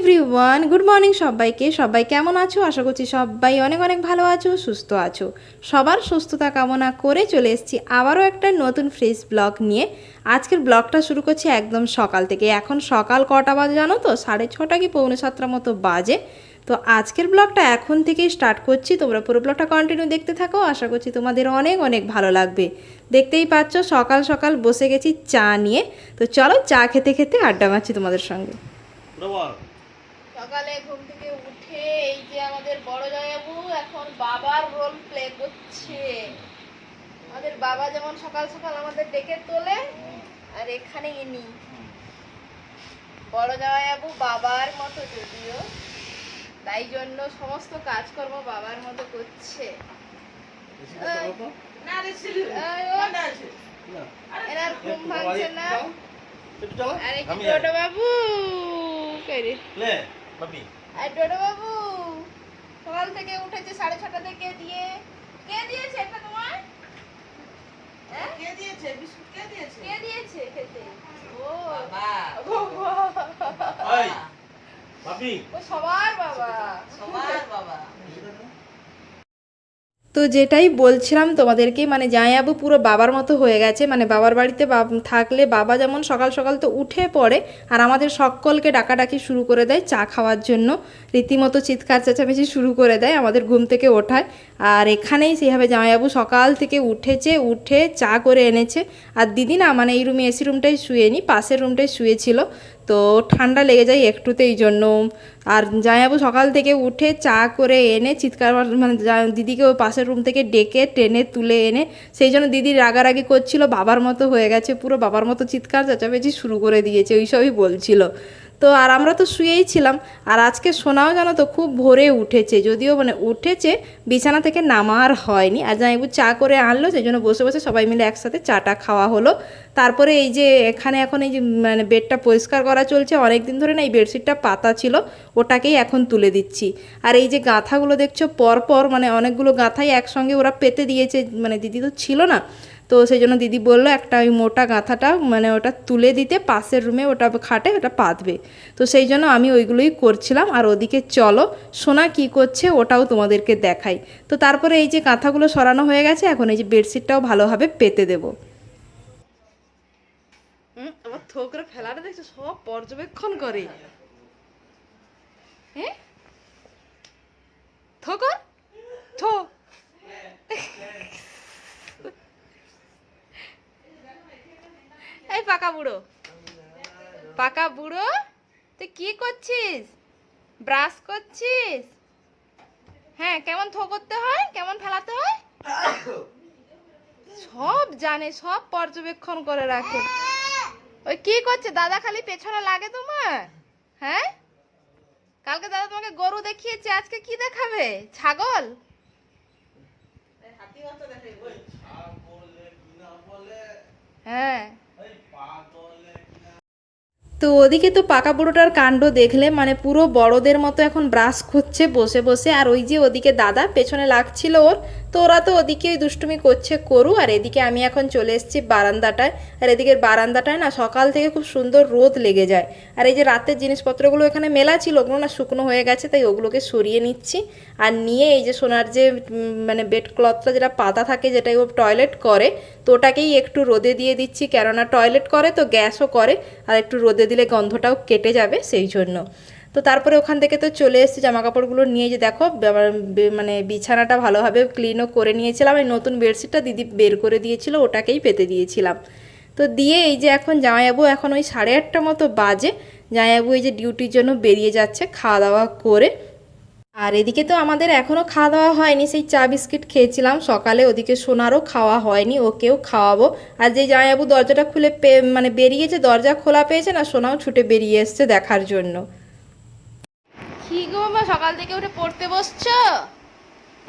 Everyone, good morning সবাইকে। সবাই কেমন আছো? আশা করছি সবাই অনেক অনেক ভালো আছো, সুস্থ আছো। সবার সুস্থতা কামনা করে চলে এসেছি আবারও একটা নতুন ফ্রেশ ব্লগ নিয়ে। আজকের ব্লগটা শুরু করছি একদম সকাল থেকে। এখন সকাল কটা বাজে জানো তো? 6:30 কি 6:45 মতো বাজে। তো আজকের ব্লগটা এখন থেকেই স্টার্ট করছি। তোমরা পুরো ব্লগটা কন্টিনিউ দেখতে থাকো, আশা করছি তোমাদের অনেক অনেক ভালো লাগবে। দেখতেই পাচ্ছ সকাল সকাল বসে গেছি চা নিয়ে। তো চলো চা খেতে খেতে আড্ডা মারছি তোমাদের সঙ্গে। সকালে ঘুম থেকে উঠে এই যে আমাদের বড় জামাইবাবু এখন বাবার রোল প্লে করছে। আমাদের বাবা যেমন সকাল সকাল আমাদের ডেকে তোলে, আর এখানে ইনি বড় জামাইবাবু বাবার মতো, যদিও তাই জন্য সমস্ত কাজকর্ম বাবার মতো করছে। এনার ঘুম ভাঙছে না। আরে কি ছোট বাবু ডোডো বাবু সকাল থেকে উঠেছে 6:30 থেকে। কে দিয়েছে এটা তোমার? কে দিয়েছে বিস্কুট? কে দিয়েছে খেতে? ও বাবা, ও সবার বাবা। তো যেটাই বলছিলাম তোমাদেরকে, মানে জামাইবাবু পুরো বাবার মতো হয়ে গেছে। মানে বাবার বাড়িতে থাকলে বাবা যেমন সকাল সকাল তো উঠে পড়ে আর আমাদের সকলকে ডাকাডাকি শুরু করে দেয় চা খাওয়ার জন্য। রীতিমতো চিৎকার চেঁচামেচি শুরু করে দেয় আমাদের ঘুম থেকে ওঠায়। আর এখানেই সেইভাবে জামাইবাবু সকাল থেকে উঠে চা করে এনেছে। আর দিদি না, মানে এই রুমে এসি রুমটাই শুয়েনি, পাশের রুমটাই শুয়েছিল। তো ঠান্ডা লেগে যায় একটুতে, এই জন্য। আর জামাইবাবু সকাল থেকে উঠে চা করে এনে চিৎকার, মানে দিদিকে ওই পাশের রুম থেকে ডেকে টেনে তুলে এনে, সেই জন্য দিদি রাগারাগি করছিল, বাবার মতো হয়ে গেছে, পুরো বাবার মতো চিৎকার চেঁচামেচি শুরু করে দিয়েছে, ওইসবই বলছিল। তো আর আমরা তো শুয়েই ছিলাম। আর আজকে সোনাও জানো তো খুব ভোরে উঠেছে, যদিও মানে উঠেছে, বিছানা থেকে নামা আর হয়নি। আর জামাইবাবু চা করে আনলো, সেই জন্য বসে বসে সবাই মিলে একসাথে চাটা খাওয়া হলো। তারপরে এই যে এখানে এখন এই যে মানে বেডটা পরিষ্কার করা চলছে, অনেক দিন ধরে না এই বেডশিটটা পাতা ছিল, ওটাকেই এখন তুলে দিচ্ছি। আর এই যে গাঁথাগুলো দেখছো পরপর, মানে অনেকগুলো গাঁথাই একসঙ্গে ওরা পেতে দিয়েছে, মানে দিদি তো ছিল না। তো সেই জন্য দিদি বললো একটা ওই মোটা গাঁথাটা মানে ওটা তুলে দিতে, পাশের রুমে ওটা খাটে ওটা পাতবে। তো সেই জন্য আমি ওইগুলোই করছিলাম। আর ওদিকে চলো সোনা কি করছে ওটাও তোমাদেরকে দেখাই। তো তারপরে এই যে গাঁথাগুলো সরানো হয়ে গেছে, এখন এই যে বেডশিটটাও ভালোভাবে পেতে দেবো। আমার থোকরা ফেলাটা দেখছো, সব পর্যবেক্ষণ করে। হ্যাঁ থোকর থো এই পাকা বুড়ো তুই কি করছিস? ব্রাশ করছিস? হ্যাঁ, কেমন থো করতে হয়, কেমন ফেলাতে হয় সব জানে, সব পর্যবেক্ষণ করে রাখে। ওই কি করছে দাদা? খালি পেছনে লাগে তোমার? হ্যাঁ, কালকে দাদা তোমাকে গরু দেখিয়েছে, আজকে কি দেখাবে? ছাগল? হ্যাঁ। তো ওদিকে তো পাকা বুড়োটার কাণ্ড দেখলে, মানে পুরো বড়দের মতো এখন ব্রাশ করছে বসে বসে। আর ওই যে ওদিকে দাদা পেছনে লাগছিল ওর, তো ওরা তো ওদিকে ওই দুষ্টুমি করছে করু। আর এদিকে আমি এখন চলে এসেছি বারান্দাটায়। আর এদিকের বারান্দাটায় না সকাল থেকে খুব সুন্দর রোদ লেগে যায়। আর এই যে রাতের জিনিসপত্রগুলো এখানে মেলা ছিল, ওগুলো না শুকনো হয়ে গেছে, তাই ওগুলোকে সরিয়ে নিচ্ছি। আর নিয়ে এই যে সোনার যে মানে বেড ক্লথটা যেটা পাতা থাকে, যেটা ও টয়লেট করে, তো ওটাকেই একটু রোদে দিয়ে দিচ্ছি। কেননা টয়লেট করে তো গ্যাসও করে, আর একটু রোদে দিলে গন্ধটাও কেটে যাবে, সেই জন্য। তো তারপরে ওখান থেকে তো চলে এসেছি জামা কাপড়গুলো নিয়ে। যে দেখো মানে বিছানাটা ভালোভাবে ক্লিনও করে নিয়েছিলাম। এই নতুন বেডশিটটা দিদি বের করে দিয়েছিল, ওটাকেই পেতে দিয়েছিলাম। তো দিয়ে এই যে এখন জামাইবাবু এখন ওই 8:30 মতো বাজে, জামাইবাবু এই যে ডিউটির জন্য বেরিয়ে যাচ্ছে খাওয়া দাওয়া করে। আর এদিকে তো আমাদের এখনও খাওয়া দাওয়া হয়নি, সেই চা বিস্কিট খেয়েছিলাম সকালে। ওদিকে সোনারও খাওয়া হয়নি, ওকেও খাওয়াবো। আর যে জামাইবাবু দরজাটা খুলে মানে বেরিয়েছে, দরজা খোলা পেয়েছে না, সোনাও ছুটে বেরিয়ে এসছে দেখার জন্য। কি গো মা, সকাল থেকে উঠে পড়তে বসছো?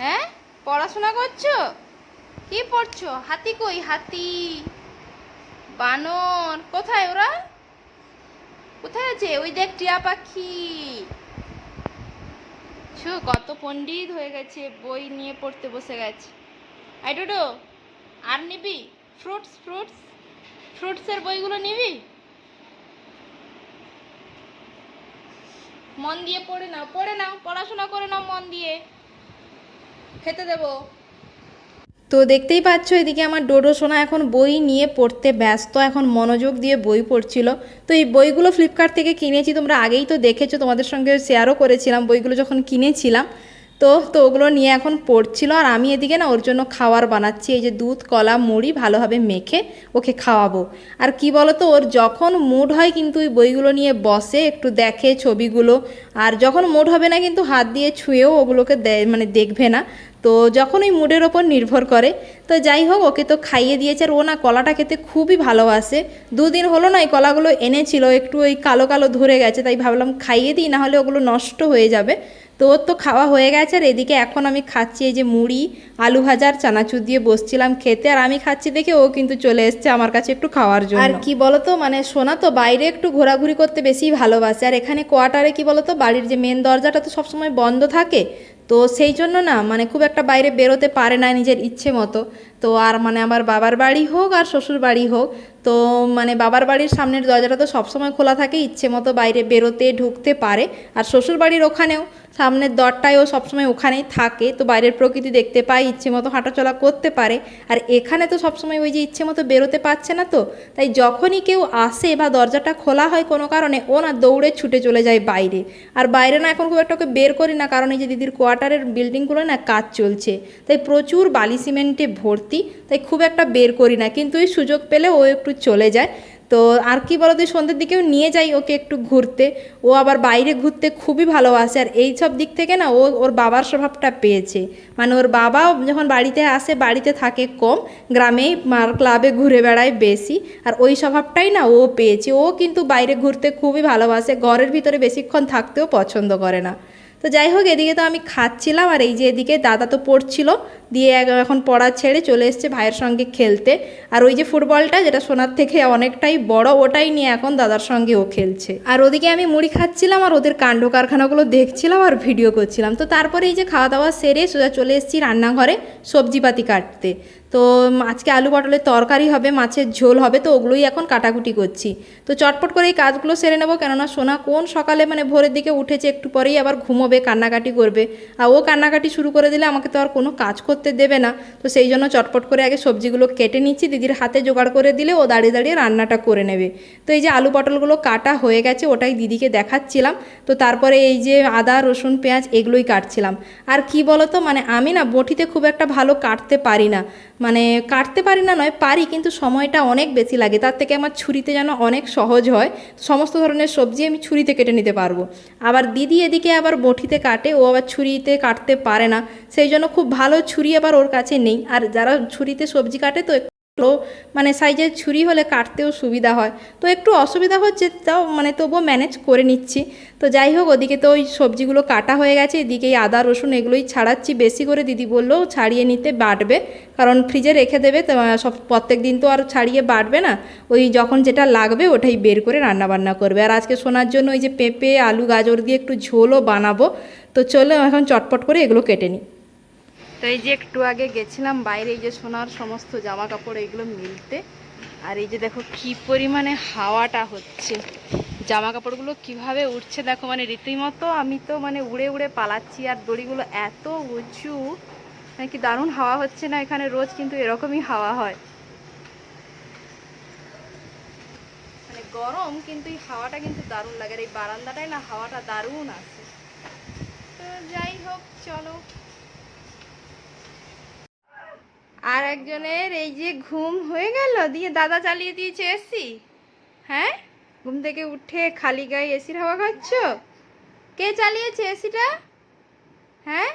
হ্যাঁ, পড়াশোনা করছো? কি পড়ছো? হাতি কই? হাতি বানর কোথায়? ওরা কোথায় আছে? ওই দেখ টিয়া পাখি। কত পণ্ডিত হয়ে গেছে, বই নিয়ে পড়তে বসে গেছে। আই ডোডো, আর নিবি? ফ্রুটসের বইগুলো নিবি? মন দিয়ে পড়ে নাও, পড়ে নাও, পড়াশোনা করে নাও মন দিয়ে, খেতে দেবো। তো দেখতেই পাচ্ছ এদিকে আমার ডোডো সোনা এখন বই নিয়ে পড়তে ব্যস্ত, এখন মনোযোগ দিয়ে বই পড়ছিল। তো এই বইগুলো ফ্লিপকার্ট থেকে কিনেছি, তোমরা আগেই তো দেখেছো, তোমাদের সঙ্গে শেয়ারও করেছিলাম বইগুলো যখন কিনেছিলাম। তো ওগুলো নিয়ে এখন পড়ছিল, আর আমি এদিকে না ওর জন্য খাবার বানাচ্ছি। এই যে দুধ, কলা, মুড়ি ভালোভাবে মেখে ওকে খাওয়াবো। আর কি বলো তো, ওর যখন মুড হয় কিন্তু ওই বইগুলো নিয়ে বসে, একটু দেখে ছবিগুলো, আর যখন মুড হবে না কিন্তু হাত দিয়ে ছুঁয়েও ওগুলোকে মানে দেখবে না। তো যখন ওই মুডের ওপর নির্ভর করে। তো যাই হোক, ওকে তো খাইয়ে দিয়েছে, আর ও না কলাটা খেতে খুবই ভালোবাসে। দুদিন হলো না এই কলাগুলো এনেছিল, একটু ওই কালো কালো ধরে গেছে, তাই ভাবলাম খাইয়ে দিই, নাহলে ওগুলো নষ্ট হয়ে যাবে। তো ওর তো খাওয়া হয়ে গেছে, আর এদিকে এখন আমি খাচ্ছি এই যে মুড়ি, আলু ভাজার চানাচুর দিয়ে বসছিলাম খেতে, আর আমি খাচ্ছি দেখে ও কিন্তু চলে এসছে আমার কাছে একটু খাওয়ার জন্য। আর কি বলতো, মানে সোনা তো বাইরে একটু ঘোরাঘুরি করতে বেশি ভালোবাসে, আর এখানে কোয়ার্টারে কি বলতো, বাড়ির যে মেন দরজাটা তো সবসময় বন্ধ থাকে, তো সেই জন্য না মানে খুব একটা বাইরে বেরোতে পারে না নিজের ইচ্ছে মতো। তো আর মানে আমার বাবার বাড়ি হোক আর শ্বশুর বাড়ি হোক, তো মানে বাবার বাড়ির সামনের দরজাটা তো সবসময় খোলা থাকে, ইচ্ছে মতো বাইরে বেরোতে ঢুকতে পারে। আর শ্বশুর বাড়ির ওখানেও সামনের দরটায় ও সবসময় ওখানেই থাকে, তো বাইরের প্রকৃতি দেখতে পায়, ইচ্ছে মতো হাঁটাচলা করতে পারে। আর এখানে তো সবসময় ওই যে ইচ্ছে মতো বেরোতে পারছে না, তো তাই যখনই কেউ আসে বা দরজাটা খোলা হয় কোনো কারণে, ও না দৌড়ে ছুটে চলে যায় বাইরে। আর বাইরে না এখন খুব একটা ওকে বের করি না, কারণ এই যে দিদির কোয়ার্টারের বিল্ডিংগুলো না কাজ চলছে, তাই প্রচুর বালি সিমেন্টে ভর্তি, তাই খুব একটা বের করি না, কিন্তু এই সুযোগ পেলে ও একটু চলে যায়। তো আর কি বলো তো, সন্ধ্যের দিকেও নিয়ে যাই ওকে একটু ঘুরতে, ও আবার বাইরে ঘুরতে খুবই ভালোবাসে। আর এই সব দিক থেকে না ওর বাবার স্বভাবটা পেয়েছে, মানে ওর বাবা যখন বাড়িতে আসে, বাড়িতে থাকে কম, গ্রামেই ক্লাবে ঘুরে বেড়ায় বেশি, আর ওই স্বভাবটাই না ও পেয়েছে। ও কিন্তু বাইরে ঘুরতে খুবই ভালোবাসে, ঘরের ভিতরে বেশিক্ষণ থাকতেও পছন্দ করে না। তো যাই হোক, এদিকে তো আমি খাচ্ছিলাম, আর এই যে এদিকে দাদা তো পড়ছিল, দিয়ে এখন পড়া ছেড়ে চলে এসছে ভাইয়ের সঙ্গে খেলতে। আর ওই যে ফুটবলটা যেটা সোনার থেকে অনেকটাই বড়, ওটাই নিয়ে এখন দাদার সঙ্গে ও খেলছে। আর ওদিকে আমি মুড়ি খাচ্ছিলাম, আর ওদের কাণ্ড কারখানাগুলো দেখছিলাম আর ভিডিও করছিলাম। তো তারপরে এই যে খাওয়া দাওয়া সেরে সোজা চলে এসেছি রান্নাঘরে সবজিপাতি কাটতে। তো আজকে আলু পটলের তরকারি হবে, মাছের ঝোল হবে, তো ওগুলোই এখন কাটাকুটি করছি। তো চটপট করে এই কাজগুলো সেরে নেবো, কেননা সোনা কোন সকালে মানে ভোরের দিকে উঠেছে, একটু পরেই আবার ঘুমোবে, কান্নাকাটি করবে। আর ও কান্নাকাটি শুরু করে দিলে আমাকে তো আর কোনো কাজ করতে দেবে না। তো সেই জন্য চটপট করে আগে সবজিগুলো কেটে নিচ্ছি, দিদির হাতে জোগাড় করে দিলে ও দাঁড়িয়ে দাঁড়িয়ে রান্নাটা করে নেবে। তো এই যে আলু পটলগুলো কাটা হয়ে গেছে, ওটাই দিদিকে দেখাচ্ছিলাম। তো তারপরে এই যে আদা রসুন পেঁয়াজ এগুলোই কাটছিলাম। আর কি বলো তো, মানে আমি না বটিতে খুব একটা ভালো কাটতে পারি না, মানে কাটতে পারি না নয়, পারি, কিন্তু সময়টা অনেক বেশি লাগে, তার থেকে আমার ছুরিতে যেন অনেক সহজ হয়। সমস্ত ধরনের সবজি আমি ছুরিতে কেটে নিতে পারবো। আবার দিদি এদিকে আবার বটিতে কাটে, ও আবার ছুরিতে কাটতে পারে না, সেই জন্য খুব ভালো ছুরি আবার ওর কাছে নেই। আর যারা ছুরিতে সবজি কাটে, তো মানে সাইজের ছুরি হলে কাটতেও সুবিধা হয়। তো একটু অসুবিধা হচ্ছে, তাও মানে তবুও ম্যানেজ করে নিচ্ছি। তো যাই হোক, ওদিকে তো ওই সবজিগুলো কাটা হয়ে গেছে, এদিকে এই আদা রসুন এগুলোই ছাড়াচ্ছি বেশি করে, দিদি বললো ছাড়িয়ে নিতে, বাটবে, কারণ ফ্রিজে রেখে দেবে, তো সব প্রত্যেক দিন তো আর ছাড়িয়ে বাটবে না, ওই যখন যেটা লাগবে ওটাই বের করে রান্নাবান্না করবে। আর আজকে শোনার জন্য ওই যে পেঁপে আলু গাজর দিয়ে একটু ঝোলও বানাবো। তো চলো এখন চটপট করে এগুলো কেটে নিই। তো এই যে একটু আগে গেছিলাম বাইরে, এই যে সোনার সমস্ত জামা কাপড় এইগুলো মিলতে, আর এই যে দেখো কি পরিমাণে হাওয়াটা হচ্ছে, জামা কাপড়গুলো কিভাবে উঠছে দেখো, মানে রীতিমতো আমি তো মানে উড়ে উড়ে পালাচ্ছি। আর দড়িগুলো এত উঁচু, মানে কি দারুণ হাওয়া হচ্ছে না এখানে, রোজ কিন্তু এরকমই হাওয়া হয়, মানে গরম কিন্তু এই হাওয়াটা কিন্তু দারুণ লাগে। আর এই বারান্দাটায় না হাওয়াটা দারুণ আছে। তো যাই হোক চলো। আর একজনের এই যে ঘুম হয়ে গেল, দিয়ে দাদা চালিয়ে দিয়েছে এসি। হ্যাঁ, ঘুম থেকে উঠে খালি গায়ে এসির হাওয়া খাচ্ছ? কে চালিয়েছে এসিটা? হ্যাঁ,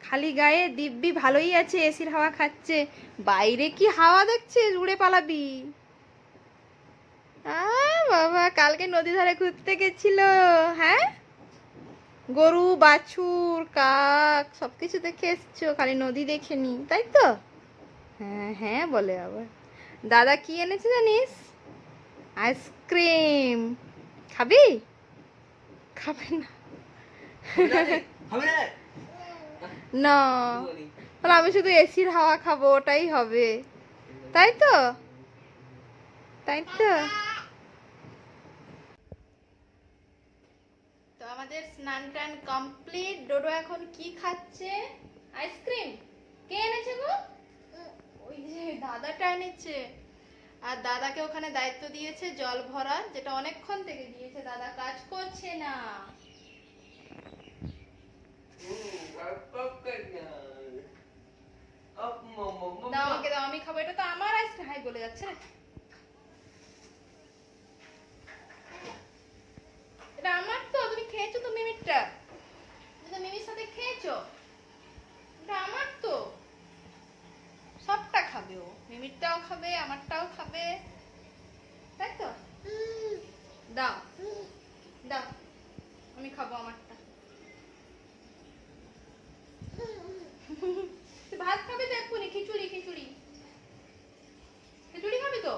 খালি গায়ে দিব্যি ভালোই আছে, এসির হাওয়া খাচ্ছে। বাইরে কি হাওয়া দেখছিস, উড়ে পালাবি। বাবা, কালকে নদী ধারে ঘুরতে গেছিল। হ্যাঁ, গরু বাছুর কাক সবকিছু দেখে এসছো, খালি নদী দেখেনি, তাই তো? হ্যাঁ হ্যাঁ বলে আবার। দাদা কি এনেছে জানিস? আইসক্রিম। খাবি? খাবে না না, তাহলে আমি শুধু এসির হাওয়া খাবো, ওটাই হবে, তাই তো? তাই তো। আমাদের স্নান টান কমপ্লিট। ডোডো এখন কি খাচ্ছে? আইসক্রিম। কে এনেছে গো? ওই যে দাদাটা এনেছে। আর দাদাকে ওখানে দায়িত্ব দিয়েছে জল ভরার, যেটা অনেকক্ষণ থেকে দিয়েছে, দাদা কাজ করছে না। দাও আমাকে দাও, আমি খাবো। এটা তো আমার আইসক্রিম। হাই বলে যাচ্ছে রে। এটা আমার তো, তুমি খেয়েছো তো মিমিরটা, তুমি মিমির সাথে খেয়েছো, এটা আমার তো। সবটা খাবে ও, মিমিরটাও খাবে, আমারটাও খাবে, তাই তো? দাও দাও, আমি খাবো আমারটা। ভাত খাবে তো এক্ষুনি? খিচুড়ি খিচুড়ি খিচুড়ি খাবি তো?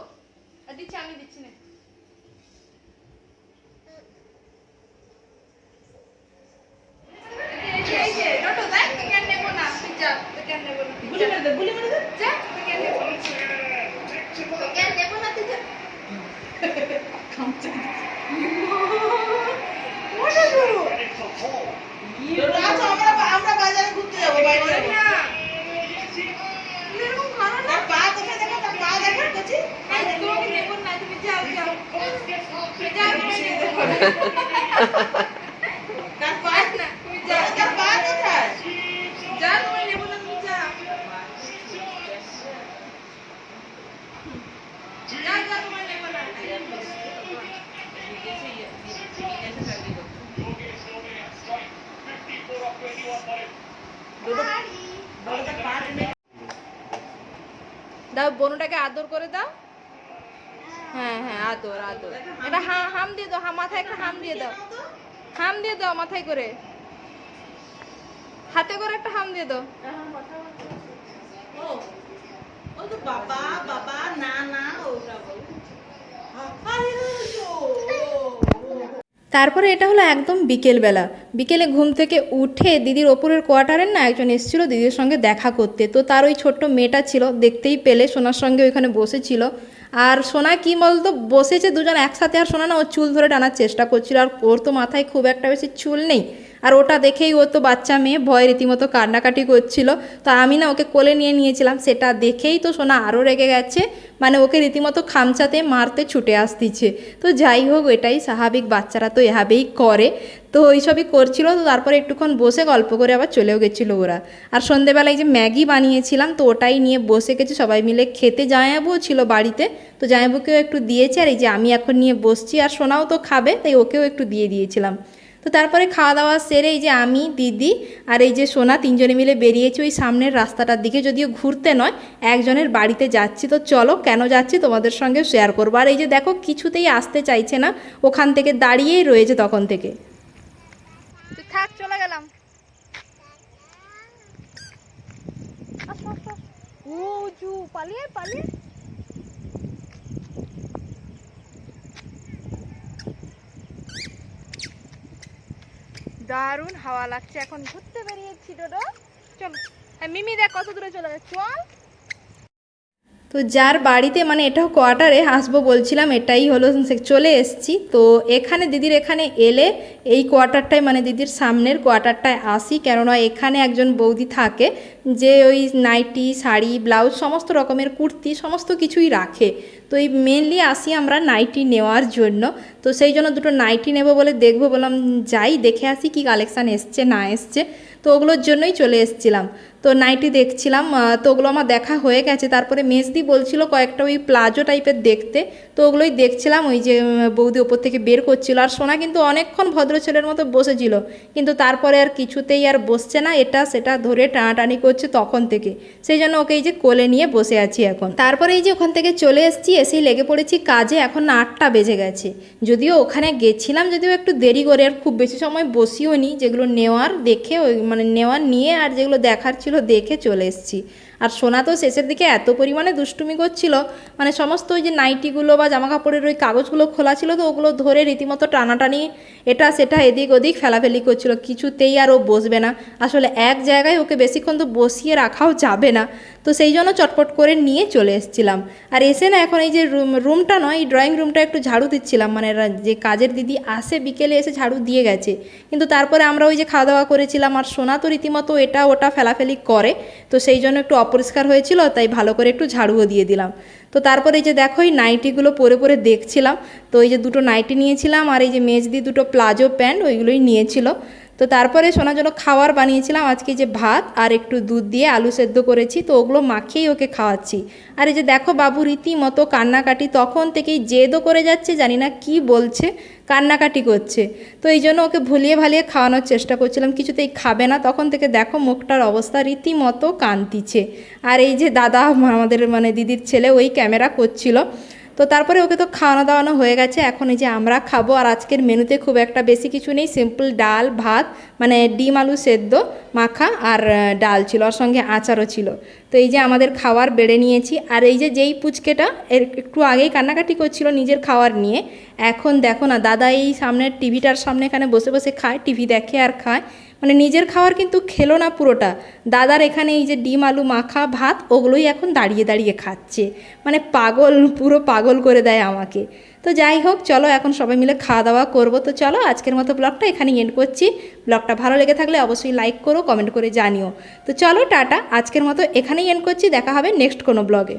আর দিচ্ছি, আমি দিচ্ছি না। আমরা বাজারে ঘুরতে যাবো, বাইরে যাবো। পা কোথায় দেখো, তার পা দেখো করছি। তার পা না, তার পা কোথায়? যা, তোমায় নেবো না, তুমি যা। যা যা, তোমায় নেবো না। দাও, বনুটাকে আদর করে দাও। হ্যাঁ হ্যাঁ, আদর আদর। এটা হাম দিয়ে দাও, মাথায় একটা হাম দিয়ে দাও। হাম দিয়ে দাও মাথায় করে, হাতে করে একটা হাম দিয়ে দাও। ও তো বাবা বাবা, না না, ওটা বল। তারপরে এটা হলো একদম বিকেলবেলা। বিকেলে ঘুম থেকে উঠে দিদির ওপরের কোয়ার্টারের না একজন এসেছিলো দিদির সঙ্গে দেখা করতে। তো তার ওই ছোট্ট মেয়েটা ছিল, দেখতেই পেলে সোনার সঙ্গে ওইখানে বসেছিল। আর সোনা কি বলতো, বসেছে দুজন একসাথে, আর সোনা না ওর চুল ধরে টানার চেষ্টা করছিল। আর ওর তো মাথায় খুব একটা বেশি চুল নেই, আর ওটা দেখেই ও তো বাচ্চা মেয়ে, ভয় রীতিমতো কান্নাকাটি করছিল। তো আমি না ওকে কোলে নিয়ে নিয়েছিলাম, সেটা দেখেই তো সোনা আরও রেগে গেছে, মানে ওকে রীতিমতো খামচাতে মারতে ছুটে আসতিছে। তো যাই হোক, এটাই স্বাভাবিক, বাচ্চারা তো এভাবেই করে। তো ওইসবই করছিল। তো তারপরে একটুক্ষণ বসে গল্প করে আবার চলেও গেছিলো ওরা। আর সন্ধেবেলায় যে ম্যাগি বানিয়েছিলাম, তো ওটাই নিয়ে বসে গেছি সবাই মিলে খেতে। জামাইবাবুও ছিল বাড়িতে, তো জামাইবাবুকেও একটু দিয়েছে। আর এই যে আমি এখন নিয়ে বসছি, আর সোনাও তো খাবে, তাই ওকেও একটু দিয়ে দিয়েছিলাম। তো তারপরে খাওয়া দাওয়া সেরে এই যে আমি, দিদি আর এই যে সোনা তিনজনে মিলে বেরিয়েছি ওই সামনের রাস্তাটার দিকে, যদিও ঘুরতে নয়, একজনের বাড়িতে যাচ্ছি। তো চলো, কেন যাচ্ছি তোমাদের সঙ্গে শেয়ার করবো। আর এই যে দেখো, কিছুতেই আসতে চাইছে না, ওখান থেকে দাঁড়িয়েই রয়েছে তখন থেকে। থাক, চলে গেলাম। পালিয়ে পালিয়ে দারুণ হাওয়া লাগছে, এখন ঘুরতে বেরিয়েছি। ডোডো চল, মিমি দেখ কত দূরে চলে যাচ্ছে, চল। তো যার বাড়িতে মানে এটাও কোয়ার্টারে আসবো বলছিলাম, এটাই হলো, চলে এসেছি। তো এখানে দিদির এখানে এলে এই কোয়ার্টারটায় মানে দিদির সামনের কোয়ার্টারটায় আসি, কেননা এখানে একজন বৌদি থাকে যে ওই নাইটি, শাড়ি, ব্লাউজ, সমস্ত রকমের কুর্তি, সমস্ত কিছুই রাখে। তো এই মেনলি আসি আমরা নাইটি নেওয়ার জন্য। তো সেই জন্য দুটো নাইটি নেব বলে দেখবো, বললাম যাই দেখে আসি কি কালেকশান এসছে না এসছে। তো ওগুলোর জন্যই চলে এসেছিলাম। তো নাইটি দেখছিলাম, তো ওগুলো আমার দেখা হয়ে গেছে। তারপরে মেজদি বলছিল কয়েকটা ওই প্লাজো টাইপের দেখতে, তো ওগুলোই দেখছিলাম। ওই যে বৌদি ওপর থেকে বের করছিল, আর সোনা কিন্তু অনেকক্ষণ ভদ্র ছেলের মতো বসেছিল, কিন্তু তারপরে আর কিছুতেই আর বসছে না, এটা সেটা ধরে টানাটানি করছে তখন থেকে। সেই জন্য ওকে এই যে কোলে নিয়ে বসে আছি এখন। তারপরে এই যে ওখান থেকে চলে এসেছি, এসেই লেগে পড়েছি কাজে। এখন 8টা বেজে গেছে, যদিও ওখানে গেছিলাম, যদিও একটু দেরি করে, আর খুব বেশি সময় বসিও নি। যেগুলো নেওয়ার দেখে ওই মানে নেওয়ার নিয়ে, আর যেগুলো দেখার ছিল দেখে চলে এসেছি। আর সোনা তো শেষের দিকে এত পরিমাণে দুষ্টুমি করছিল, মানে সমস্ত ওই যে নাইটিগুলো বা জামা কাপড়ের ওই কাগজগুলো খোলা ছিল, তো ওগুলো ধরে রীতিমতো টানাটানি, এটা সেটা এদিক ওদিক ফেলাফেলি করছিল। কিছুতেই আর ও বসবে না। আসলে এক জায়গায় ওকে বেশিক্ষণ তো বসিয়ে রাখাও যাবে না, তো সেই জন্য চটপট করে নিয়ে চলে এসেছিলাম। আর এসে না এখন এই যে রুমটা নয়, এই ড্রয়িং রুমটা একটু ঝাড়ু দিচ্ছিলাম, মানে যে কাজের দিদি আসে বিকেলে এসে ঝাড়ু দিয়ে গেছে, কিন্তু তারপরে আমরা ওই যে খাওয়া দাওয়া করেছিলাম আর সোনা তো রীতিমতো এটা ওটা ফেলাফেলি করে, তো সেই জন্য একটু অপরিষ্কার হয়েছিল, তাই ভালো করে একটু ঝাড়ুও দিয়ে দিলাম। তো তারপরে এই যে দেখো এই নাইটিগুলো পরে পরে দেখছিলাম, তো এই যে দুটো নাইটি নিয়েছিলাম আর এই যে মেজদি দুটো প্লাজো প্যান্ট ওইগুলোই নিয়েছিল। তো তারপরে শোনার জন্য খাবার বানিয়েছিলাম আজকে, যে ভাত আর একটু দুধ দিয়ে আলু সেদ্ধ করেছি, তো ওগুলো মাখিয়েই ওকে খাওয়াচ্ছি। আর এই যে দেখো বাবু রীতিমতো কান্নাকাটি, তখন থেকেই জেদও করে যাচ্ছে, জানি না কি বলছে, কান্নাকাটি করছে। তো এই জন্য ওকে ভুলিয়ে ভালিয়ে খাওয়ানোর চেষ্টা করছিলাম, কিছুতেই খাবে না। তখন থেকে দেখো মুখটার অবস্থা রীতিমতো কাঁদতিছে। আর এই যে দাদা আমাদের মানে দিদির ছেলে ওই ক্যামেরা করছিল। তো তারপরে ওকে তো খাওয়ানো দাওয়ানো হয়ে গেছে, এখন এই যে আমরা খাবো। আর আজকের মেনুতে খুব একটা বেশি কিছু নেই, সিম্পল ডাল ভাত, মানে ডিম আলু সেদ্ধ মাখা আর ডাল ছিল, ওর সঙ্গে আচারও ছিল। তো এই যে আমাদের খাবার বেড়ে নিয়েছি। আর এই যে যেই পুচকেটা একটু আগেই কান্নাকাটি করছিল নিজের খাবার নিয়ে, এখন দেখো না দাদা এই সামনের টিভিটার সামনে এখানে বসে বসে খায়, টিভি দেখে আর খায়, মানে নিজের খাবার কিন্তু খেলো না পুরোটা। দাদার এখানে এই যে ডিম আলু মাখা ভাত ওগুলোই এখন দাঁড়িয়ে দাঁড়িয়ে খাচ্ছে, মানে পাগল, পুরো পাগল করে দেয় আমাকে। তো যাই হোক চলো এখন সবাই মিলে খাওয়া দাওয়া করবো। তো চলো আজকের মতো ব্লগটা এখানেই এন্ড করছি। ব্লগটা ভালো লেগে থাকলে অবশ্যই লাইক করো, কমেন্ট করে জানিও। তো চলো টাটা, আজকের মতো এখানেই এন্ড করছি, দেখা হবে নেক্সট কোনো ব্লগে।